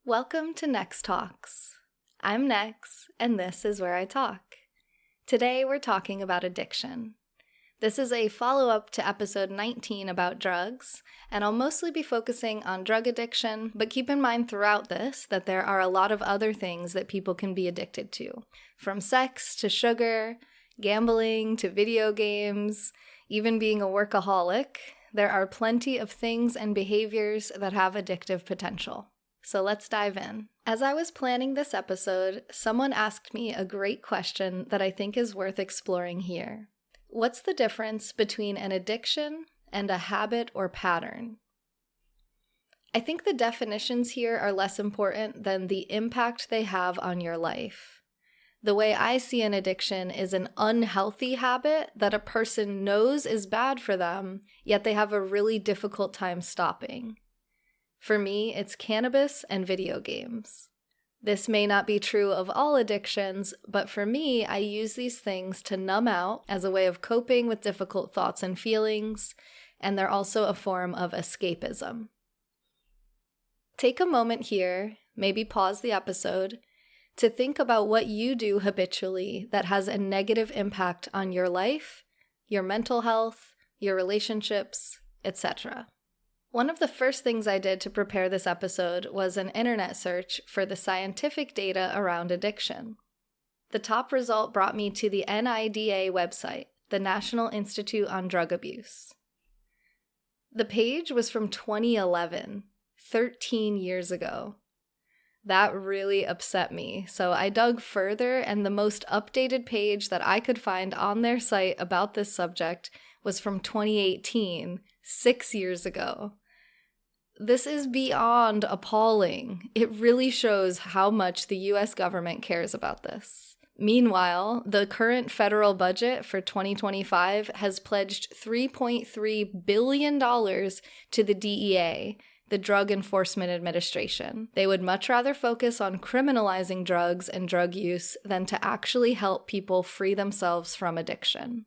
Welcome to NexTalks. I'm Nex, and this is where I talk. Today we're talking about addiction. This is a follow-up to episode 19 about drugs, and I'll mostly be focusing on drug addiction, but keep in mind throughout this that there are a lot of other things that people can be addicted to, from sex to sugar, gambling to video games, even being a workaholic. There are plenty of things and behaviors that have addictive potential. So let's dive in. As I was planning this episode, someone asked me a great question that I think is worth exploring here. What's the difference between an addiction and a habit or pattern? I think the definitions here are less important than the impact they have on your life. The way I see an addiction is an unhealthy habit that a person knows is bad for them, yet they have a really difficult time stopping. For me, it's cannabis and video games. This may not be true of all addictions, but for me, I use these things to numb out as a way of coping with difficult thoughts and feelings, and they're also a form of escapism. Take a moment here, maybe pause the episode, to think about what you do habitually that has a negative impact on your life, your mental health, your relationships, etc. One of the first things I did to prepare this episode was an internet search for the scientific data around addiction. The top result brought me to the NIDA website, the National Institute on Drug Abuse. The page was from 2011, 13 years ago. That really upset me, so I dug further, and the most updated page that I could find on their site about this subject was from 2018, 6 years ago. This is beyond appalling. It really shows how much the US government cares about this. Meanwhile, the current federal budget for 2025 has pledged $3.3 billion to the DEA, the Drug Enforcement Administration. They would much rather focus on criminalizing drugs and drug use than to actually help people free themselves from addiction.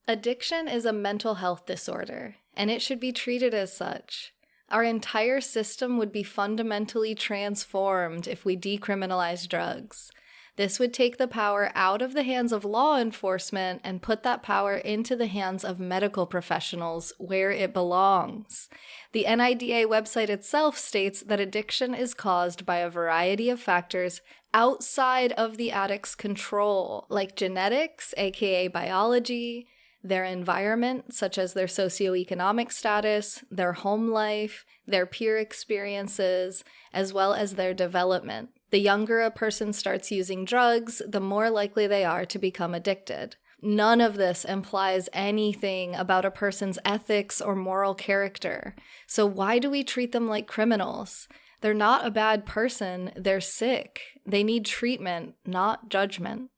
Addiction is a mental health disorder, and it should be treated as such. Our entire system would be fundamentally transformed if we decriminalized drugs. This would take the power out of the hands of law enforcement and put that power into the hands of medical professionals where it belongs. The NIDA website itself states that addiction is caused by a variety of factors outside of the addict's control, like genetics, aka biology, their environment, such as their socioeconomic status, their home life, their peer experiences, as well as their development. The younger a person starts using drugs, the more likely they are to become addicted. None of this implies anything about a person's ethics or moral character. So why do we treat them like criminals? They're not a bad person, they're sick. They need treatment, not judgment.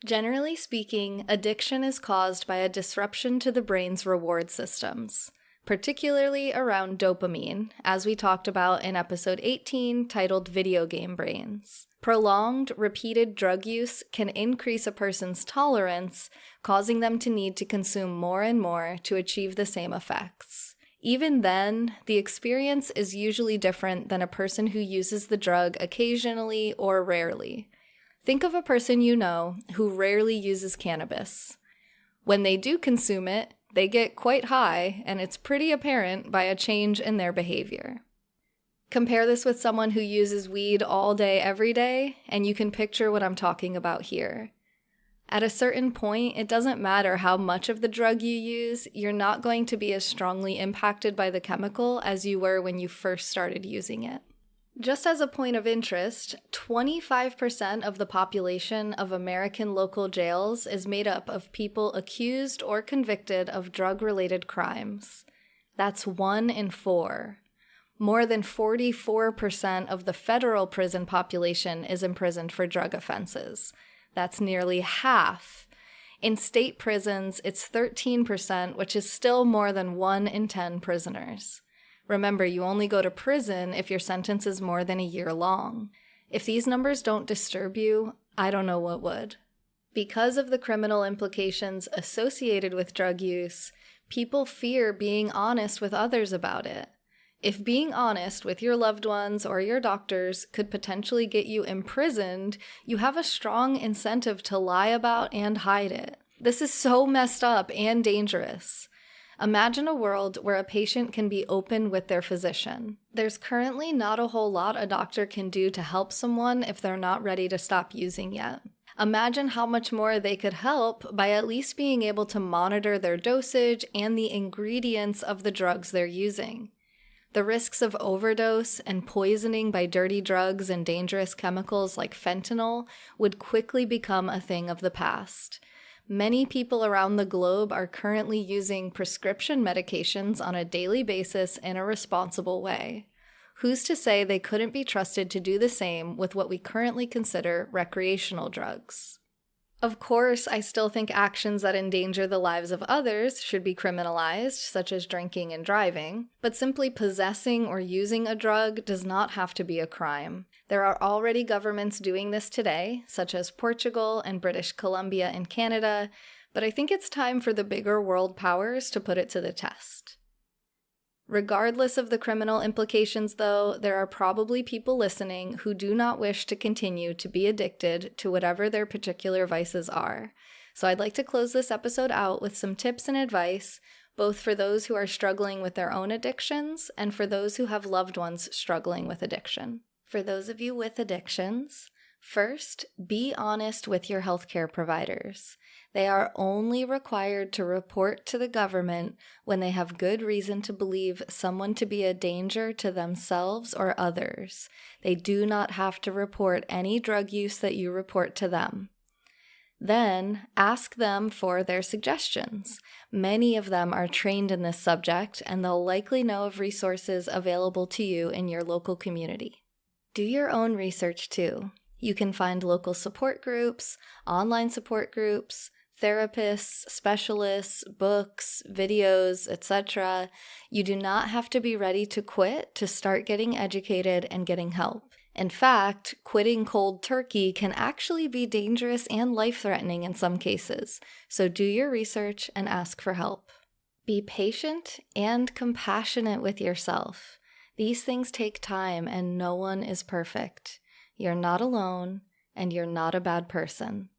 Generally speaking, addiction is caused by a disruption to the brain's reward systems, particularly around dopamine, as we talked about in episode 18 titled Video Game Brains. Prolonged, repeated drug use can increase a person's tolerance, causing them to need to consume more and more to achieve the same effects. Even then, the experience is usually different than a person who uses the drug occasionally or rarely. Think of a person you know who rarely uses cannabis. When they do consume it, they get quite high, and it's pretty apparent by a change in their behavior. Compare this with someone who uses weed all day, every day, and you can picture what I'm talking about here. At a certain point, it doesn't matter how much of the drug you use, you're not going to be as strongly impacted by the chemical as you were when you first started using it. Just as a point of interest, 25% of the population of American local jails is made up of people accused or convicted of drug-related crimes. That's 1 in 4. More than 44% of the federal prison population is imprisoned for drug offenses. That's nearly half. In state prisons, it's 13%, which is still more than 1 in 10 prisoners. Remember, you only go to prison if your sentence is more than a year long. If these numbers don't disturb you, I don't know what would. Because of the criminal implications associated with drug use, people fear being honest with others about it. If being honest with your loved ones or your doctors could potentially get you imprisoned, you have a strong incentive to lie about and hide it. This is so messed up and dangerous. Imagine a world where a patient can be open with their physician. There's currently not a whole lot a doctor can do to help someone if they're not ready to stop using yet. Imagine how much more they could help by at least being able to monitor their dosage and the ingredients of the drugs they're using. The risks of overdose and poisoning by dirty drugs and dangerous chemicals like fentanyl would quickly become a thing of the past. Many people around the globe are currently using prescription medications on a daily basis in a responsible way. Who's to say they couldn't be trusted to do the same with what we currently consider recreational drugs? Of course, I still think actions that endanger the lives of others should be criminalized, such as drinking and driving, but simply possessing or using a drug does not have to be a crime. There are already governments doing this today, such as Portugal and British Columbia in Canada, but I think it's time for the bigger world powers to put it to the test. Regardless of the criminal implications, though, there are probably people listening who do not wish to continue to be addicted to whatever their particular vices are. So I'd like to close this episode out with some tips and advice, both for those who are struggling with their own addictions and for those who have loved ones struggling with addiction. For those of you with addictions, first, be honest with your healthcare providers. They are only required to report to the government when they have good reason to believe someone to be a danger to themselves or others. They do not have to report any drug use that you report to them. Then, ask them for their suggestions. Many of them are trained in this subject, and they'll likely know of resources available to you in your local community. Do your own research too. You can find local support groups, online support groups, therapists, specialists, books, videos, etc. You do not have to be ready to quit to start getting educated and getting help. In fact, quitting cold turkey can actually be dangerous and life-threatening in some cases, so do your research and ask for help. Be patient and compassionate with yourself. These things take time and no one is perfect. You're not alone, and you're not a bad person.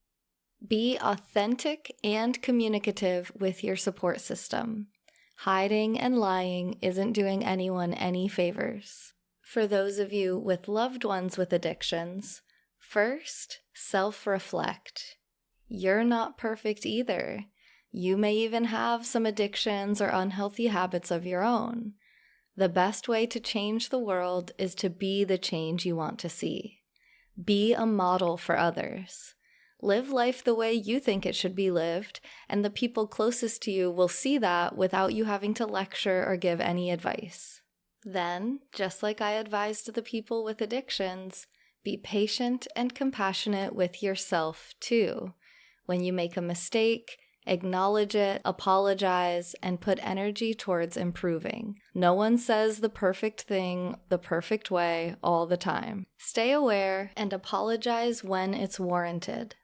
Be authentic and communicative with your support system. Hiding and lying isn't doing anyone any favors. For those of you with loved ones with addictions, first, self-reflect. You're not perfect either. You may even have some addictions or unhealthy habits of your own. The best way to change the world is to be the change you want to see. Be a model for others. Live life the way you think it should be lived, and the people closest to you will see that without you having to lecture or give any advice. Then, just like I advised the people with addictions, be patient and compassionate with yourself too. When you make a mistake, acknowledge it, apologize, and put energy towards improving. No one says the perfect thing the perfect way all the time. Stay aware and apologize when it's warranted.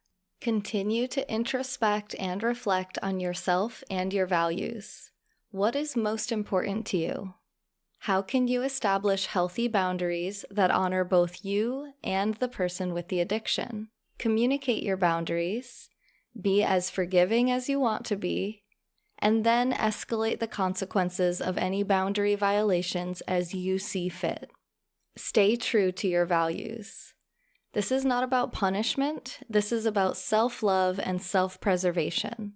Continue to introspect and reflect on yourself and your values. What is most important to you? How can you establish healthy boundaries that honor both you and the person with the addiction? Communicate your boundaries. Be as forgiving as you want to be, and then escalate the consequences of any boundary violations as you see fit. Stay true to your values. This is not about punishment. This is about self-love and self-preservation.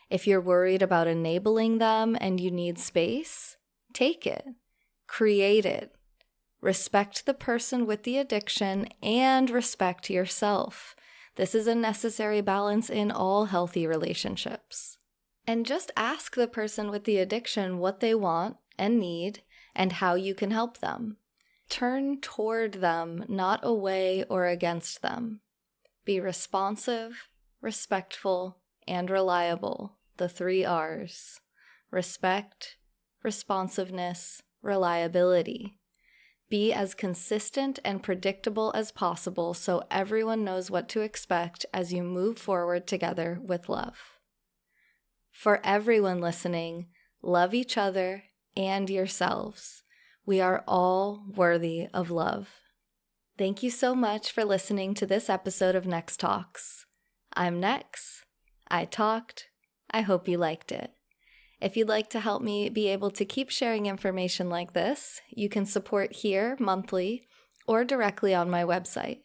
If you're worried about enabling them and you need space, take it. Create it. Respect the person with the addiction and respect yourself. This is a necessary balance in all healthy relationships. And just ask the person with the addiction what they want and need and how you can help them. Turn toward them, not away or against them. Be responsive, respectful, and reliable, the 3 R's. Respect, responsiveness, reliability. Be as consistent and predictable as possible so everyone knows what to expect as you move forward together with love. For everyone listening, love each other and yourselves. We are all worthy of love. Thank you so much for listening to this episode of NexTalks. I'm Nex. I talked. I hope you liked it. If you'd like to help me be able to keep sharing information like this, you can support here monthly or directly on my website.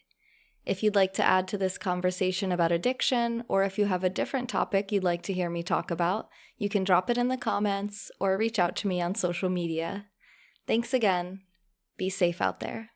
If you'd like to add to this conversation about addiction, or if you have a different topic you'd like to hear me talk about, you can drop it in the comments or reach out to me on social media. Thanks again. Be safe out there.